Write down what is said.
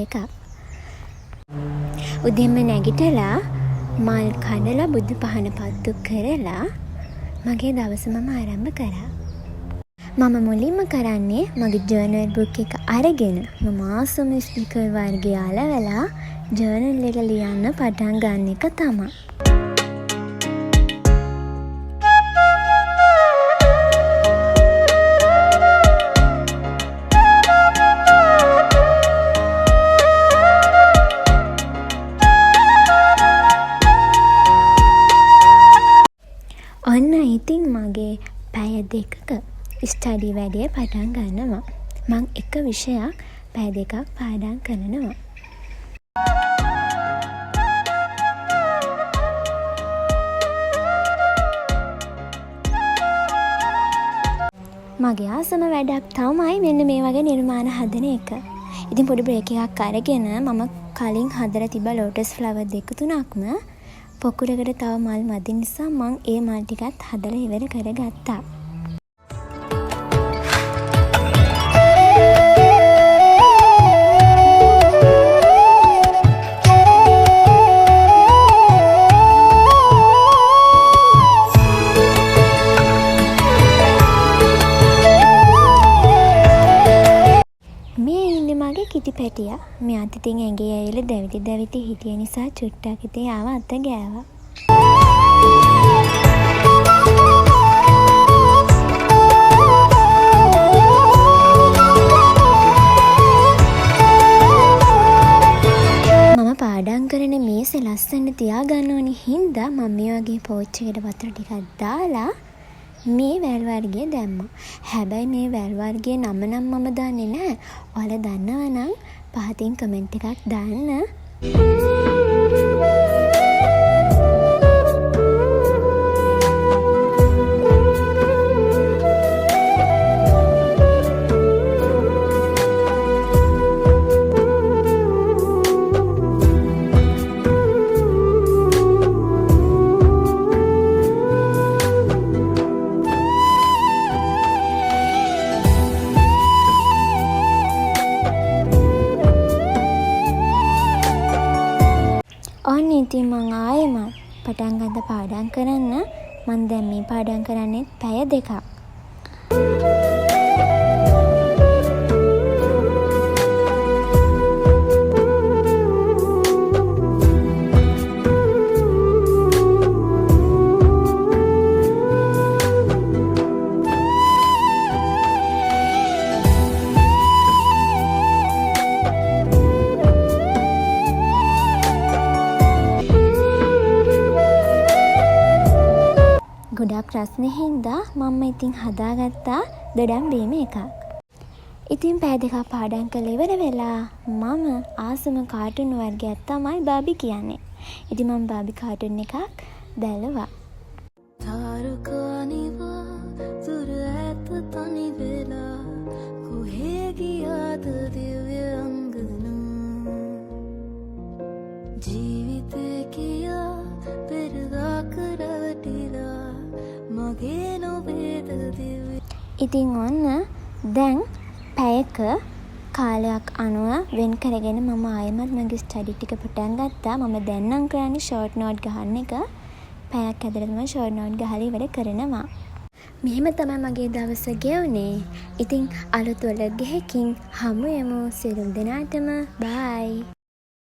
එකක්. උදෙන්ම නැගිටලා මල් කඩලා බුදු පහන පත්තු කරලා මගේ දවස මම ආරම්භ කරා. මම මුලින්ම කරන්නේ මගේ ජර්නල් බුක් එක අරගෙන මම ආසම ස්පීකර් වර්ගය අලවලා ජර්නල් එක ලියන්න පටන් ගන්න එක තමයි. ඔන්න ඉතින් මගේ පැය දෙකක ස්ටඩි වැඩේ පටන් ගන්නවා. මං එක විෂයක් පැය දෙකක් පාඩම් කරනවා. මගේ ආසම වැඩක් තමයි මෙන්න මේ වගේ නිර්මාණ හදන එක. ඉතින් පොඩි බ්‍රේක් එකක් අරගෙන මම කලින් හදලා තිබ්බ ලෝටස් ෆ්ලවර් දෙක තුනක්ම පොකුරකට තව මල් මදි නිසා මං ඒ මල් ටිකත් හදලා ඉවර කරගත්තා. මේ ඉන්නේ මගේ කිටි පැටියා. මෙයාත් ඉතින් ඇඟේ ඇවිල්ලා දැවිලි හිටිය නිසා චුට්ටක් ඉතින් ආව අත ගෑවා. මම පාඩම් කරන මේසේ ලස්සනට තියාගන්න ඕනි හින්දා මම මේ වගේ පෝච් එකට වතුර ටිකක් දාලා මේ වැල් වර්ගය දැම්මා. හැබැයි මේ වැල් වර්ගයේ නම නම් මම දන්නේ නැහැ. ඔයාලා දන්නවා නම් පහතින් කමෙන්ට් එකක් දාන්න. ඔන්න ඉතින් මං ආයෙමත් පටන් ගත්ත පාඩම් කරන්න. මං දැන් මේ පාඩම් කරන්නේ පැය දෙකක්. ගොඩක් ප්‍රශ්න හින්දා මම ඉතින් හදාගත්තා දොඩම් බීම එකක්. ඉතින් පැය දෙකක් පාඩම් කරලා ඉවර වෙලා මම ආසම කාටුන් වර්ගයක් තමයි බාබි කියන්නේ. ඉතින් මම බාබි කාටුන් එකක් දැල්ලුවා. තාරකානිවා දුර ඇත තනි වෙලා කොහේ ගියාද දිව්‍ය අංගනා ජීවිතේ කියා පෙරදා කරවටිලා මගේ නොවේද දිව්‍ය. ඉතින් ඔන්න දැන් පැයක කාලයක් අනුව වෙන් කරගෙන මම ආයෙමත් මගේ ස්ටඩි ටික පටන් ගත්තා. මම දැන් නම් කරන්නේ ෂෝට් නෝට් ගහන එක. පැයක් ඇතුළත මම ෂෝට් නෝට් ගහලා ඉවර කරනවා. මෙහෙම තමයි මගේ දවස ගෙවුනේ. ඉතින් අලුත් වලගෙහකින් හමු යමු. සියලු දෙනාටම බයි.